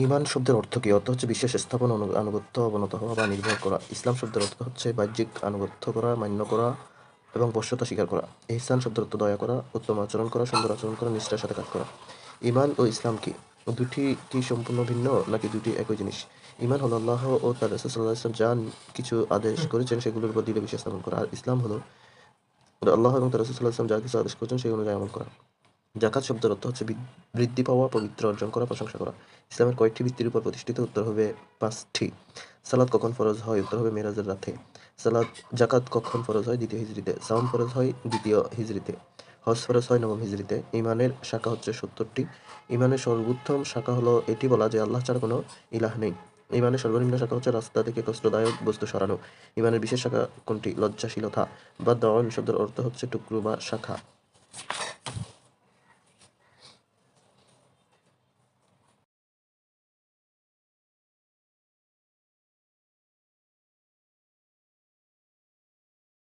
ঈমান শব্দের অর্থ কী? অর্থ হচ্ছে বিশ্বাস স্থাপন, আনুগত্য অবনত হওয়া বা নির্ভর করা। ইসলাম শব্দের অর্থ হচ্ছে বাহ্যিক আনুগত্য করা, মান্য করা এবং বশ্যতা স্বীকার করা। ইহসান শব্দের অর্থ দয়া করা, উত্তম আচরণ করা, সুন্দর আচরণ করা, নিষ্ঠার সাথে কাজ করা। ঈমান ও ইসলাম কি? দুটি কি সম্পূর্ণ ভিন্ন নাকি দুটি একই জিনিস? ঈমান হলো আল্লাহ ও তার রাসূল সাল্লাল্লাহু আলাইহি ওয়াসাল্লাম যা কিছু আদেশ করেছেন সেগুলোর উপর দৃঢ় বিশ্বাস স্থাপন করা। আর ইসলাম হলো আল্লাহ এবং তার রাসূল সাল্লাল্লাহু আলাইহি ওয়াসাল্লাম যা কিছু আদেশ করেছেন সেই অনুযায়ী আমল করা। জাকাত শব্দের অর্থ হচ্ছে বৃদ্ধি পাওয়া, পবিত্র অর্জন করা, প্রশংসা করা। ইসলামের কয়টি ভিত্তির উপর প্রতিষ্ঠিত? উত্তর হবে ৫টি। সালাত কখন ফরজ হয়? উত্তর হবে মেরাজের রাতে। জাকাত কখন ফরজ হয়? দ্বিতীয় হিজরিতে। সাওম ফরজ হয় দ্বিতীয় হিজরিতে। হজ ফরজ হয় নবম হিজরিতে। ঈমানের শাখা হচ্ছে ৭০টি। ঈমানের সর্বোত্তম শাখা হলো এটি বলা যে আল্লাহ ছাড়া কোনো ইলাহ নেই। ঈমানের সর্বনিম্ন শাখা হচ্ছে রাস্তা থেকে কষ্টদায়ক বস্তু সরানো। ঈমানের বিশেষ শাখা কোনটি? লজ্জাশীলতা বা দাওয়ান শব্দের অর্থ হচ্ছে টুকরো বা শাখা।